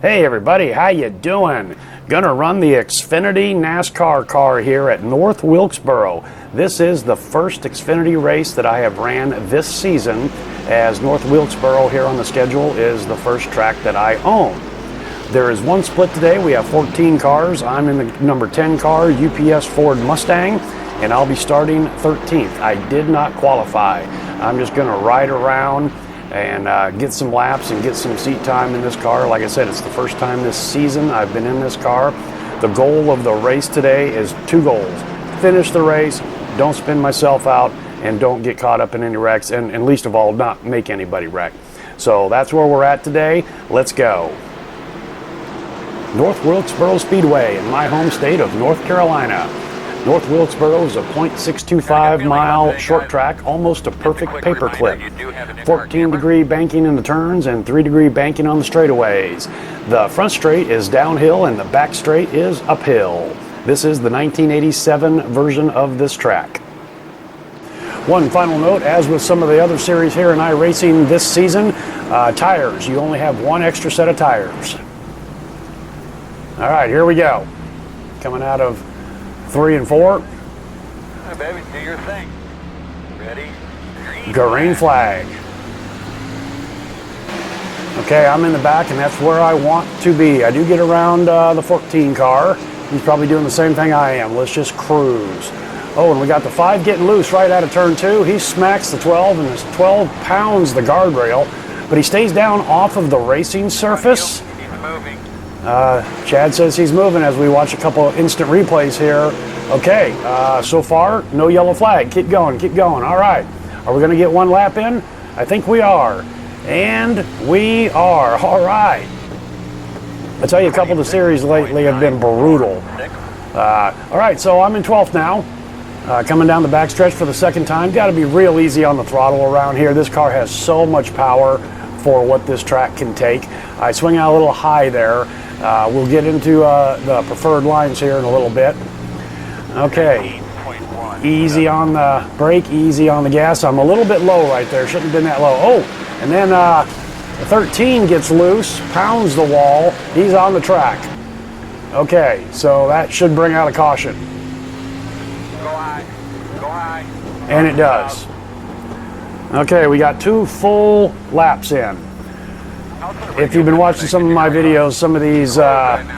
Hey everybody, how you doing? Gonna run the Xfinity NASCAR car here at North Wilkesboro. This is the first Xfinity race that I have ran this season, as North Wilkesboro here on the schedule is the first track that I own. There is one split today. We have 14 cars. I'm in the number 10 car, UPS Ford Mustang, and I'll be starting 13th. I did not qualify. I'm just gonna ride around and get some laps and get some seat time in this car. Like I said, it's the first time this season I've been in this car. The goal of the race today is two goals. Finish the race, don't spin myself out, and don't get caught up in any wrecks, and least of all, not make anybody wreck. So that's where we're at today. Let's go. North Wilkesboro Speedway in my home state of North Carolina. North Wilkesboro is a .625 mile short track, almost a perfect paperclip. 14-degree banking in the turns and 3-degree banking on the straightaways. The front straight is downhill and the back straight is uphill. This is the 1987 version of this track. One final note, as with some of the other series here in iRacing this season, tires. You only have one extra set of tires. All right, here we go. Coming out of 3 and 4. Hey, baby, do your thing. Ready? Green flag. Okay, I'm in the back, and that's where I want to be. I do get around the 14 car. He's probably doing the same thing I am. Let's just cruise. Oh, and we got the 5 getting loose right out of turn 2. He smacks the 12, and this 12 pounds the guardrail, but he stays down off of the racing surface. He's moving. Chad says he's moving as we watch a couple of instant replays here. Okay, so far, no yellow flag. Keep going, keep going. All right. Are we going to get one lap in? I think we are. And we are. All right. I'll tell you, a couple of the series lately have been brutal. All right, so I'm in 12th now. Coming down the backstretch for the second time. Got to be real easy on the throttle around here. This car has so much power for what this track can take. I swing out a little high there. We'll get into the preferred lines here in a little bit. Okay, easy on the brake, easy on the gas. I'm a little bit low right there, shouldn't have been that low. Oh, and then 13 gets loose, pounds the wall, he's on the track. Okay, so that should bring out a caution. Go high. Go high. And it does. Okay, we got 2 full laps in. If you've been watching some of my videos, some of these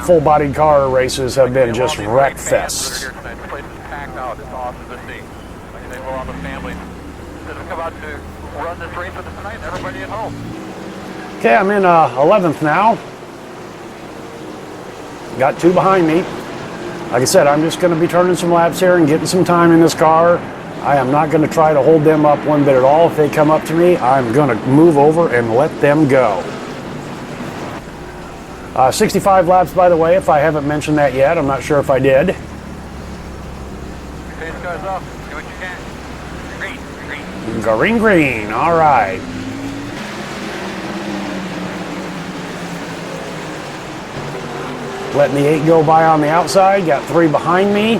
full-bodied car races have been just wreck fests. Okay, I'm in 11th now. Got 2 behind me. Like I said, I'm just going to be turning some laps here and getting some time in this car. I am not going to try to hold them up one bit at all. If they come up to me, I'm going to move over and let them go. 65 laps, by the way, if I haven't mentioned that yet. I'm not sure if I did. Pace goes up. Do what you can. Green, green. Green, green. All right. Letting the 8 go by on the outside. Got 3 behind me.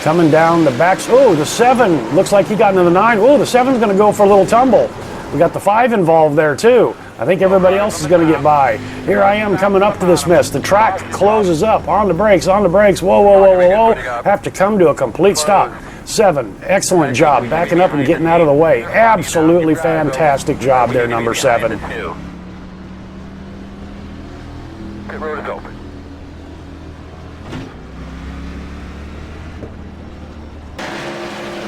Coming down the back. Oh, the 7. Looks like he got into the 9. Oh, the 7's going to go for a little tumble. We got the 5 involved there, too. I think everybody else is going to get by. Here I am coming up to this mess. The track closes up. On the brakes, on the brakes. Whoa, whoa, whoa, whoa, whoa. Have to come to a complete stop. 7, excellent job backing up and getting out of the way. Absolutely fantastic job there, number 7. Pit road is open.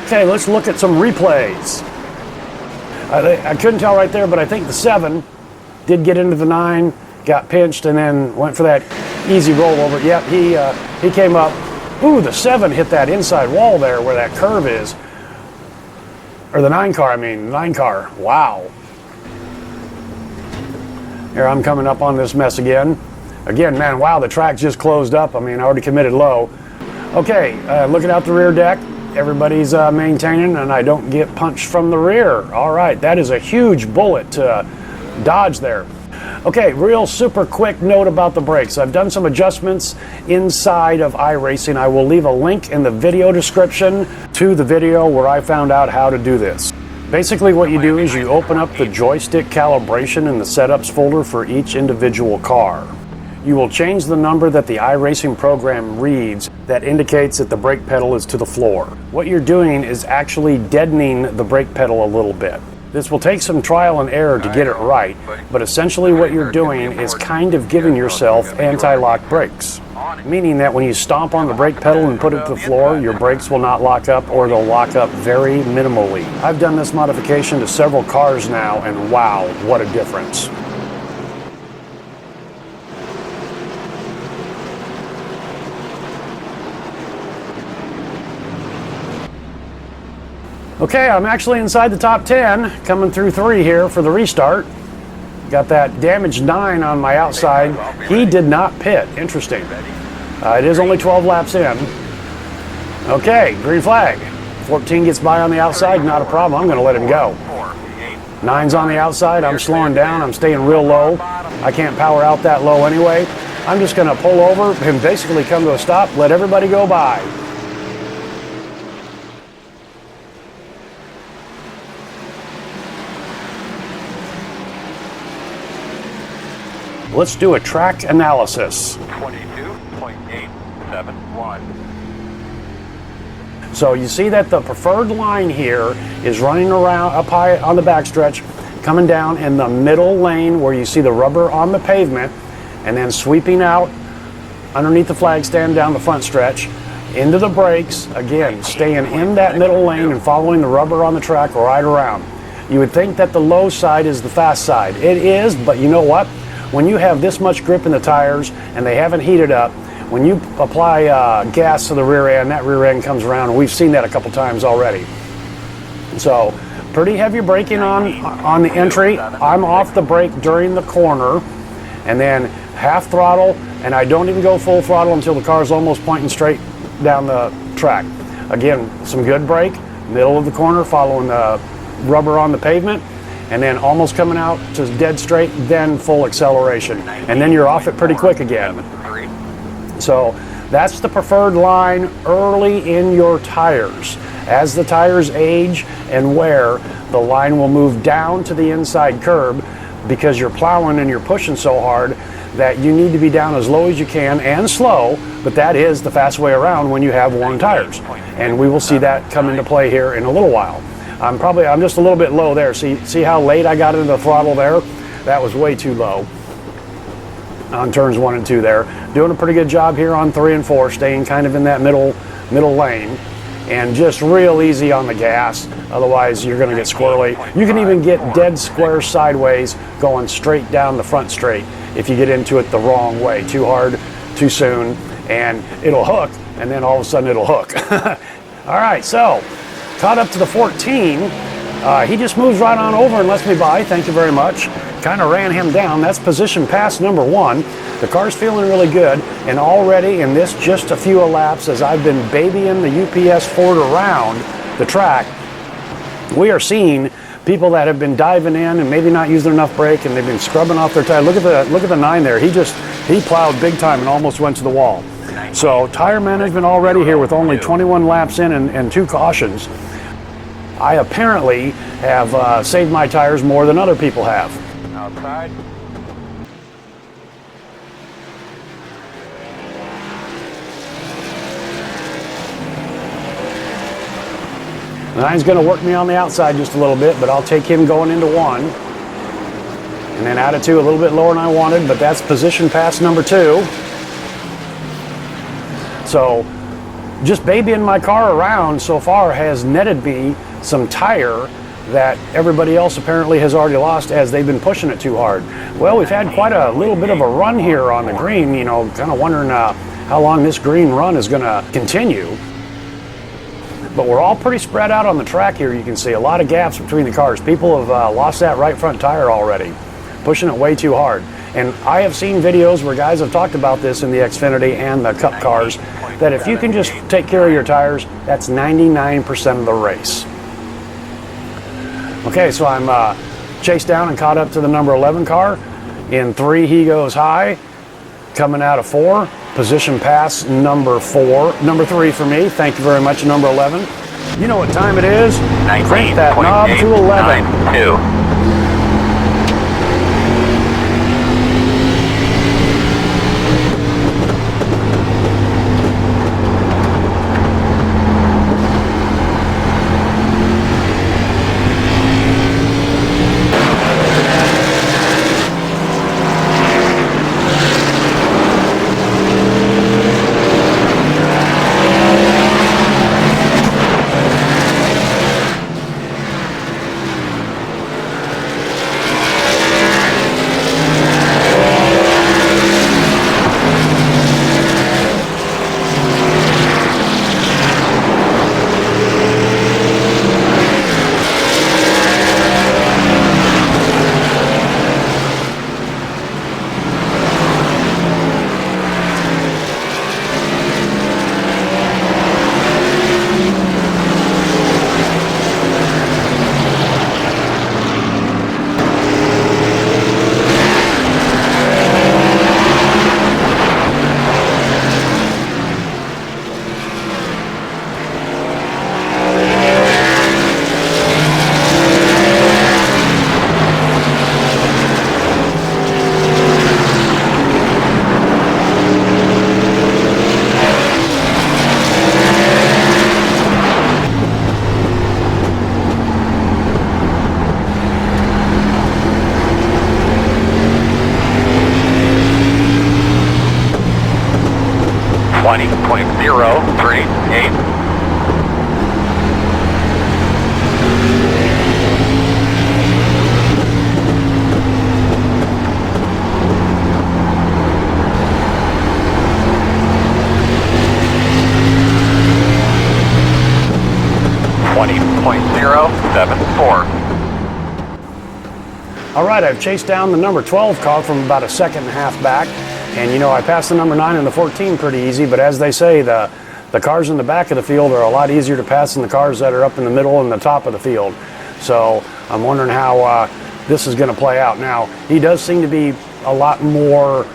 Okay, let's look at some replays. I couldn't tell right there, but I think the 7 did get into the 9, got pinched, and then went for that easy rollover. Yep, he came up. Ooh, the 7 hit that inside wall there where that curve is. Or the 9 car, I mean, the 9 car. Wow. Here I'm coming up on this mess again. Again, man, wow, the track just closed up. I mean, I already committed low. Okay, looking out the rear deck. Everybody's maintaining, and I don't get punched from the rear. All right, that is a huge bullet to dodge there. Okay, real super quick note about the brakes. I've done some adjustments inside of iRacing. I will leave a link in the video description to the video where I found out how to do this. Basically what you do is you open up the joystick calibration in the setups folder for each individual car. you will change the number that the iRacing program reads that indicates that the brake pedal is to the floor. What you're doing is actually deadening the brake pedal a little bit. This will take some trial and error to get it right, but essentially what you're doing is kind of giving yourself anti-lock brakes. Meaning that when you stomp on the brake pedal and put it to the floor, your brakes will not lock up, or they'll lock up very minimally. I've done this modification to several cars now, and wow, what a difference. Okay, I'm actually inside the top 10, coming through 3 here for the restart. Got that damaged 9 on my outside. He did not pit. Interesting. It is only 12 laps in. Okay, green flag. 14 gets by on the outside, not a problem. I'm going to let him go. 9's on the outside. I'm slowing down. I'm staying real low. I can't power out that low anyway. I'm just going to pull over and basically come to a stop, let everybody go by. Let's do a track analysis. 22.871. So you see that the preferred line here is running around up high on the backstretch, coming down in the middle lane where you see the rubber on the pavement, and then sweeping out underneath the flag stand down the front stretch into the brakes, again staying in that middle lane and following the rubber on the track right around. You would think that the low side is the fast side. It is, but you know what? When you have this much grip in the tires and they haven't heated up, when you apply gas to the rear end, that rear end comes around, and we've seen that a couple times already. So pretty heavy braking on the entry. I'm off the brake during the corner, and then half throttle, and I don't even go full throttle until the car's almost pointing straight down the track. Again, some good brake, middle of the corner, following the rubber on the pavement, and then almost coming out to dead straight, then full acceleration. And then you're off it pretty quick again. So that's the preferred line early in your tires. As the tires age and wear, the line will move down to the inside curb because you're plowing and you're pushing so hard that you need to be down as low as you can and slow, but that is the fast way around when you have worn tires. And we will see that come into play here in a little while. I'm just a little bit low there. See how late I got into the throttle there? That was way too low on turns 1 and 2 there. Doing a pretty good job here on 3 and 4, staying kind of in that middle lane, and just real easy on the gas. Otherwise, you're going to get squirrely. You can even get dead square sideways going straight down the front straight if you get into it the wrong way, too hard, too soon, and it'll hook, and then all of a sudden it'll hook. All right, so caught up to the 14. He just moves right on over and lets me by. Thank you very much. Kind of ran him down. That's position pass number 1. The car's feeling really good, and already in this just a few laps as I've been babying the UPS Ford around the track, we are seeing people that have been diving in and maybe not using enough brake, and they've been scrubbing off their tire. Look at the 9 there. He plowed big time and almost went to the wall. So tire management already here with only 21 laps in and 2 cautions. I apparently have saved my tires more than other people have. Outside. Nine's going to work me on the outside just a little bit, but I'll take him going into 1. And then out of 2, a little bit lower than I wanted, but that's position pass number 2. So just babying my car around so far has netted me some tire that everybody else apparently has already lost as they've been pushing it too hard. Well, we've had quite a little bit of a run here on the green, you know, kind of wondering how long this green run is going to continue. But we're all pretty spread out on the track here. You can see a lot of gaps between the cars. People have lost that right front tire already, pushing it way too hard. And I have seen videos where guys have talked about this in the Xfinity and the Cup cars, that if you can just take care of your tires, that's 99% of the race. Okay, so I'm chased down and caught up to the number 11 car. In 3, he goes high. Coming out of 4, position pass number 3 for me. Thank you very much, number 11. You know what time it is. Crank that knob to 11. 19.892. 20.038. 20.074. All right, I've chased down the number 12 car from about a second and a half back. And you know, I passed the number 9 and the 14 pretty easy, but as they say, the cars in the back of the field are a lot easier to pass than the cars that are up in the middle and the top of the field. So I'm wondering how this is going to play out. Now, he does seem to be a lot more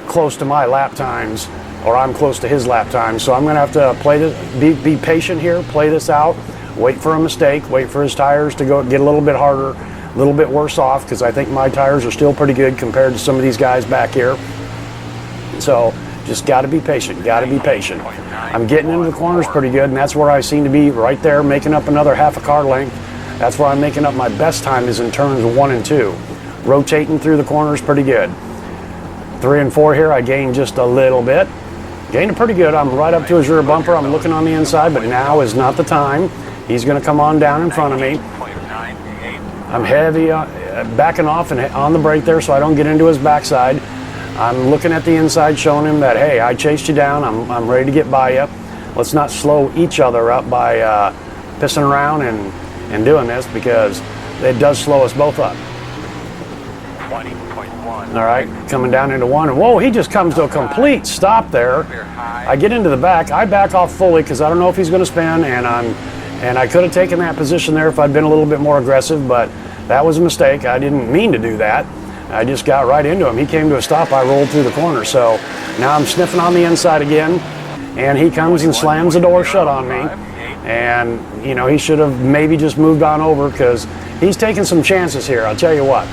close to my lap times, or I'm close to his lap times. So I'm going to have to play this, be patient here, play this out, wait for a mistake, wait for his tires to go get a little bit harder, a little bit worse off, because I think my tires are still pretty good compared to some of these guys back here. So just got to be patient, got to be patient. I'm getting into the corners pretty good, and that's where I seem to be right there, making up another half a car length. That's where I'm making up my best time, is in turns 1 and 2. Rotating through the corners pretty good. 3 and 4 here, I gained just a little bit. Gained it pretty good. I'm right up to his rear bumper. I'm looking on the inside, but now is not the time. He's going to come on down in front of me. I'm heavy, backing off and on the brake there so I don't get into his backside. I'm looking at the inside, showing him that, hey, I chased you down. I'm ready to get by you. Let's not slow each other up by pissing around and doing this, because it does slow us both up. 20.1. All right, coming down into 1. And whoa, he just comes to a complete stop there. I get into the back. I back off fully because I don't know if he's going to spin, and I could have taken that position there if I'd been a little bit more aggressive, but that was a mistake. I didn't mean to do that. I just got right into him. He came to a stop. I rolled through the corner. So now I'm sniffing on the inside again, and he comes and slams the door shut on me. And, you know, he should have maybe just moved on over, because he's taking some chances here, I'll tell you what.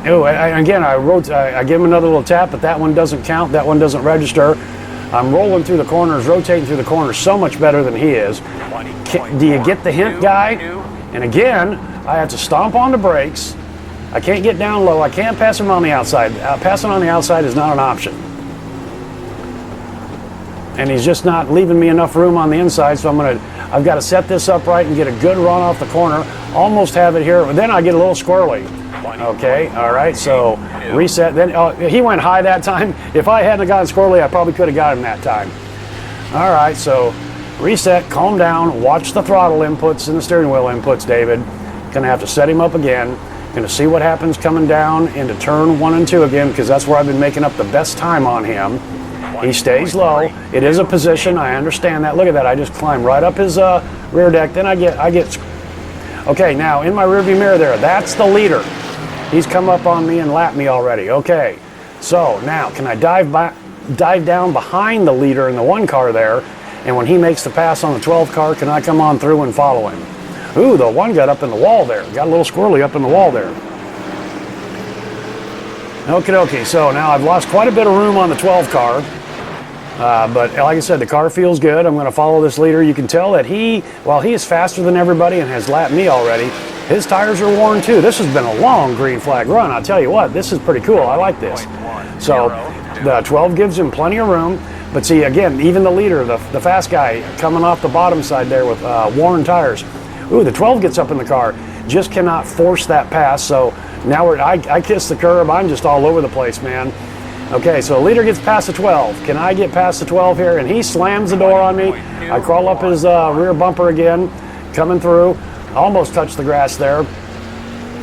Oh, I give him another little tap, but that one doesn't count. That one doesn't register. I'm rolling through the corners, rotating through the corners so much better than he is. Do you get the hint, guy? And again, I have to stomp on the brakes. I can't get down low. I can't pass him on the outside. Passing on the outside is not an option. And he's just not leaving me enough room on the inside, so I've got to set this up right and get a good run off the corner. Almost have it here, but then I get a little squirrely. Okay, all right, so reset. Then he went high that time. If I hadn't gotten squirrely, I probably could have got him that time. All right, so reset, calm down, watch the throttle inputs and the steering wheel inputs, David. Gonna have to set him up again. Gonna see what happens coming down into turn 1 and 2 again, because that's where I've been making up the best time on him. He stays low. It is a position, I understand that. Look at that, I just climbed right up his rear deck. Then I get, okay, now in my rearview mirror there, that's the leader. He's come up on me and lapped me already. Okay, so now can I dive down behind the leader in the 1 car there, and when he makes the pass on the 12 car, can I come on through and follow him? Ooh, the 1 got up in the wall there. Got a little squirrely up in the wall there. Okie dokie, so now I've lost quite a bit of room on the 12 car, but like I said, the car feels good. I'm going to follow this leader. You can tell that while he is faster than everybody and has lapped me already, his tires are worn too. This has been a long green flag run. I'll tell you what, this is pretty cool. I like this. So the 12 gives him plenty of room. But see, again, even the leader, the fast guy coming off the bottom side there with worn tires. Ooh, the 12 gets up in the car. Just cannot force that pass. So now I kiss the curb. I'm just all over the place, man. Okay, so the leader gets past the 12. Can I get past the 12 here? And he slams the door on me. I crawl up his rear bumper again, coming through. Almost touched the grass there.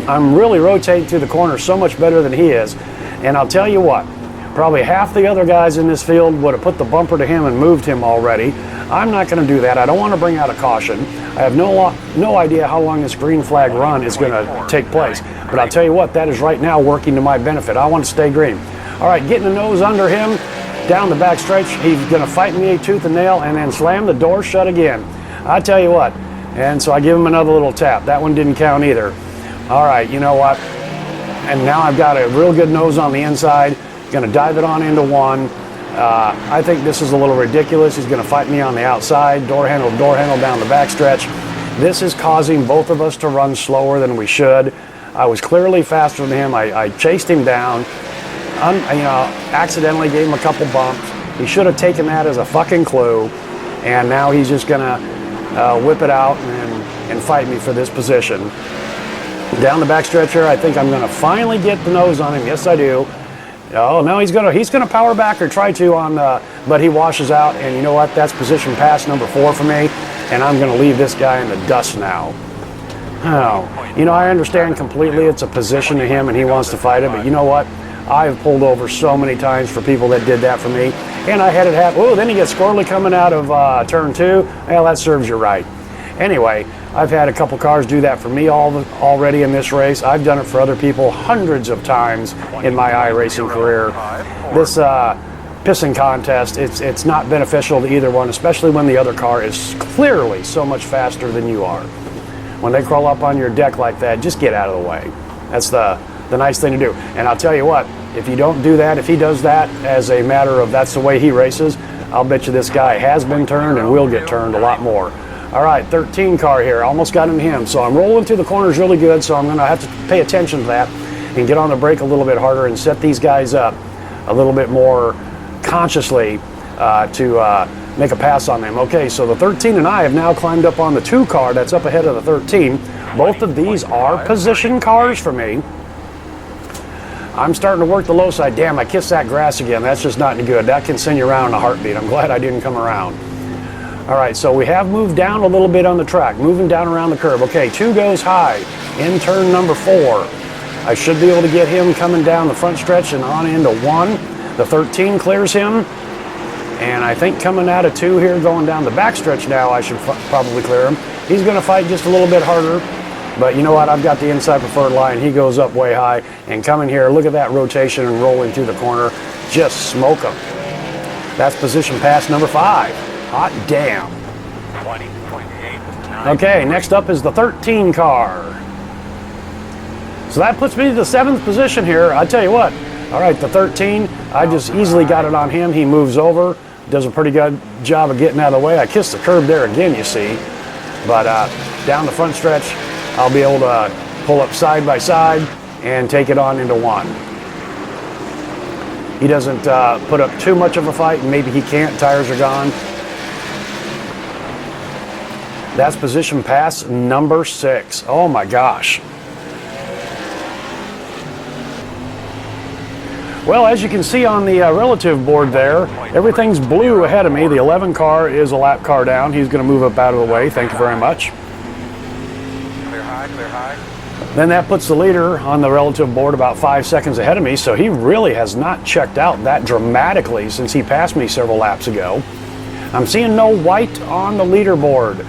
I'm really rotating through the corner so much better than he is. And I'll tell you what, probably half the other guys in this field would have put the bumper to him and moved him already. I'm not going to do that. I don't want to bring out a caution. I have no idea how long this green flag run is going to take place. But I'll tell you what, that is right now working to my benefit. I want to stay green. All right, getting the nose under him, down the back stretch. He's going to fight me tooth and nail and then slam the door shut again. I tell you what. And so I give him another little tap. That one didn't count either. All right, you know what? And now I've got a real good nose on the inside. Going to dive it on into 1. I think this is a little ridiculous. He's going to fight me on the outside. Door handle down the back stretch. This is causing both of us to run slower than we should. I was clearly faster than him. I chased him down. accidentally gave him a couple bumps. He should have taken that as a fucking clue, and now he's just gonna whip it out and fight me for this position. Down the backstretch here, I think I'm gonna finally get the nose on him. Yes, I do. Oh no, he's gonna power back or try to on the, but he washes out, and you know what? That's position pass number 4 for me, and I'm gonna leave this guy in the dust now. Oh, I understand completely it's a position to him and he wants to fight it, but you know what? I've pulled over so many times for people that did that for me, and I had it happen. Oh, then he gets squirrely coming out of turn 2. Well, that serves you right. Anyway, I've had a couple cars do that for me already in this race. I've done it for other people hundreds of times in my iRacing career. This pissing contest, it's not beneficial to either one, especially when the other car is clearly so much faster than you are. When they crawl up on your deck like that, just get out of the way. That's the nice thing to do. And I'll tell you what, if you don't do that, if he does that as a matter of that's the way he races, I'll bet you this guy has been turned and will get turned a lot more. All right, 13 car here, almost got in him. So I'm rolling through the corners really good, so I'm gonna have to pay attention to that and get on the brake a little bit harder and set these guys up a little bit more consciously to make a pass on them. Okay, so the 13 and I have now climbed up on the 2 car that's up ahead of the 13. Both of these are position cars for me. I'm starting to work the low side. Damn, I kissed that grass again. That's just not any good. That can send you around in a heartbeat. I'm glad I didn't come around. All right, so we have moved down a little bit on the track, moving down around the curve. Okay, 2 goes high in turn number 4. I should be able to get him coming down the front stretch and on into 1. The 13 clears him. And I think coming out of 2 here, going down the back stretch now, I should probably clear him. He's gonna fight just a little bit harder. But you know what, I've got the inside preferred line. He goes up way high and coming here, look at that rotation and rolling through the corner. Just smoke him. That's position pass number 5. Hot damn. 20.8. Okay, next up is the 13 car. So that puts me to the 7th position here. I tell you what, all right, the 13, I just easily got it on him. He moves over, does a pretty good job of getting out of the way. I kissed the curb there again, you see. But down the front stretch, I'll be able to pull up side by side and take it on into 1. He doesn't put up too much of a fight, and maybe he can't, tires are gone. That's position pass number 6. Oh my gosh. Well, as you can see on the relative board there, everything's blue ahead of me. The 11 car is a lap car down. He's going to move up out of the way. Thank you very much. Clear high, clear high. Then that puts the leader on the relative board about 5 seconds ahead of me, so he really has not checked out that dramatically since he passed me several laps ago. I'm seeing no white on the leaderboard.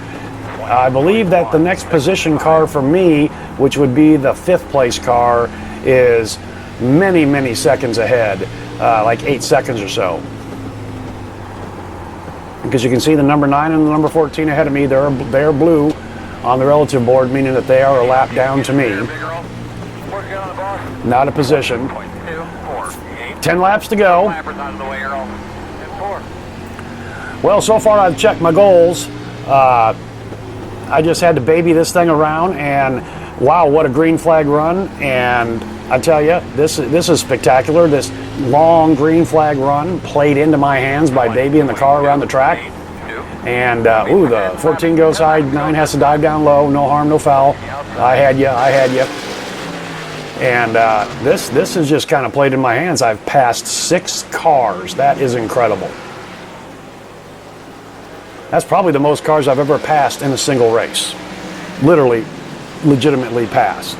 I believe that the next position car for me, which would be the 5th place car, is many, many seconds ahead, like 8 seconds or so. Because you can see the number 9 and the number 14 ahead of me, they're blue on the relative board, meaning that they are a lap down to me. Not a position. 10 laps to go. Well, so far I've checked my goals. I just had to baby this thing around, and wow, what a green flag run. And I tell you, this is spectacular. This long green flag run played into my hands by babying the car around the track. And ooh, the 14 goes high, 9 has to dive down low, no harm, no foul. I had you. And this is just kind of played in my hands. I've passed 6 cars. That is incredible. That's probably the most cars I've ever passed in a single race. Literally, legitimately passed.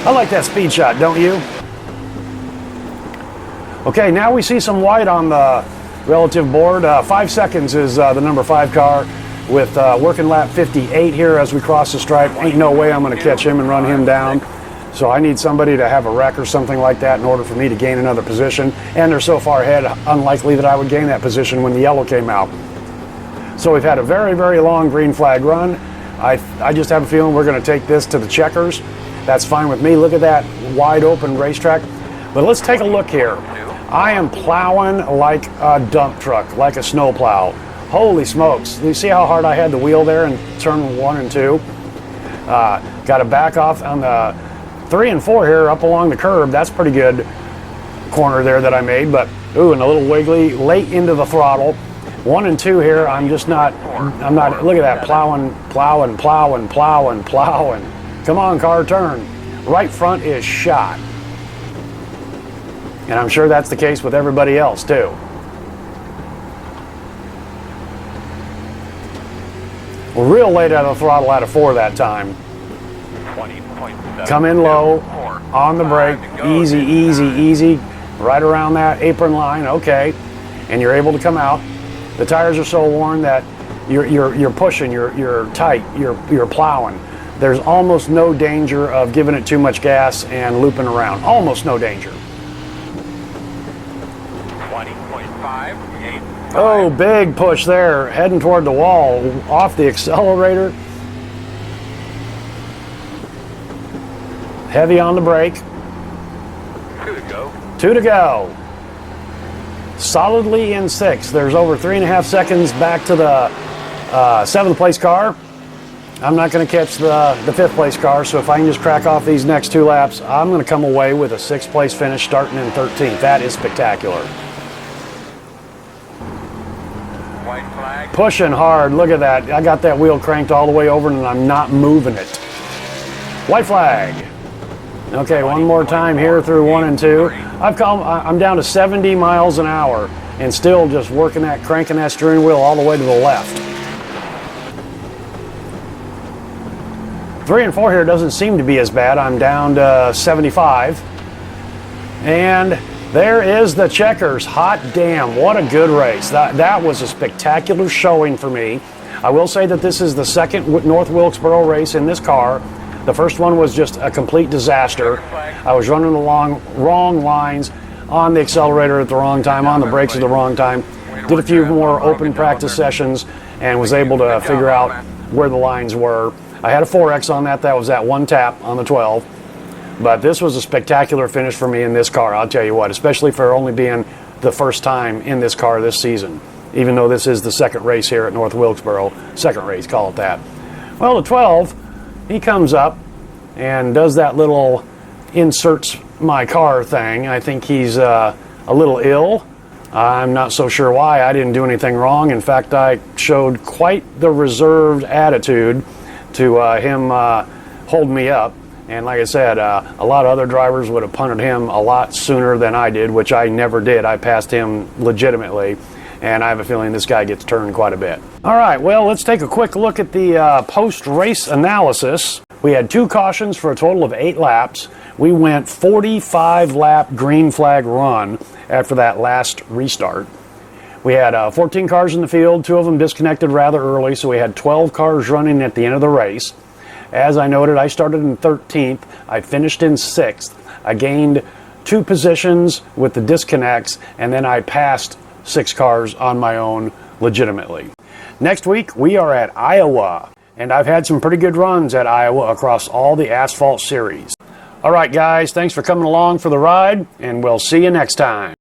I like that speed shot, don't you? Okay, now we see some white on the relative board. 5 seconds is the number 5 car with working lap 58 here as we cross the stripe. Ain't no way I'm going to catch him and run him down. So I need somebody to have a wreck or something like that in order for me to gain another position. And they're so far ahead, unlikely that I would gain that position when the yellow came out. So we've had a very, very long green flag run. I just have a feeling we're going to take this to the checkers. That's fine with me. Look at that wide open racetrack. But let's take a look here. I am plowing like a dump truck, like a snow plow. Holy smokes. You see how hard I had the wheel there in turn 1 and 2? Got to back off on the 3 and 4 here up along the curb. That's pretty good corner there that I made, but ooh, and a little wiggly late into the throttle. 1 and 2 here, I'm not, look at that, plowing. Come on, car, turn. Right front is shot. And I'm sure that's the case with everybody else too. We're real late out of the throttle out of 4 that time. Come in low, on the brake, easy, right around that apron line, okay. And you're able to come out. The tires are so worn that you're pushing, you're tight, you're plowing. There's almost no danger of giving it too much gas and looping around. Almost no danger. 20.5. Oh, big push there, heading toward the wall, off the accelerator. Heavy on the brake. 2 to go. 2 to go. Solidly in 6th. There's over 3.5 seconds back to the 7th place car. I'm not going to catch the 5th place car, so if I can just crack off these next 2 laps, I'm going to come away with a 6th place finish starting in 13th. That is spectacular. White flag. Pushing hard. Look at that. I got that wheel cranked all the way over and I'm not moving it. White flag. Okay, one more time here through 1 and 2. I'm down to 70 miles an hour and still just cranking that steering wheel all the way to the left. 3 and 4 here doesn't seem to be as bad. I'm down to 75. And there is the checkers. Hot damn, what a good race. That was a spectacular showing for me. I will say that this is the second North Wilkesboro race in this car. The first one was just a complete disaster. I was running along wrong lines, on the accelerator at the wrong time, on the brakes at the wrong time. Did a few more open practice sessions and was able to figure out where the lines were. I had a 4X on that. That was at 1 tap on the 12. But this was a spectacular finish for me in this car, I'll tell you what, especially for only being the first time in this car this season, even though this is the second race here at North Wilkesboro. Second race, call it that. Well, the 12, he comes up and does that little inserts my car thing. I think he's a little ill. I'm not so sure why. I didn't do anything wrong. In fact, I showed quite the reserved attitude to him hold me up. And like I said, a lot of other drivers would have punted him a lot sooner than I did, which I never did. I passed him legitimately. And I have a feeling this guy gets turned quite a bit. All right, well, let's take a quick look at the post-race analysis. We had 2 cautions for a total of 8 laps. We went 45-lap green flag run after that last restart. We had 14 cars in the field, 2 of them disconnected rather early, so we had 12 cars running at the end of the race. As I noted, I started in 13th. I finished in 6th. I gained 2 positions with the disconnects, and then I passed 6 cars on my own legitimately. Next week, we are at Iowa, and I've had some pretty good runs at Iowa across all the asphalt series. All right, guys, thanks for coming along for the ride, and we'll see you next time.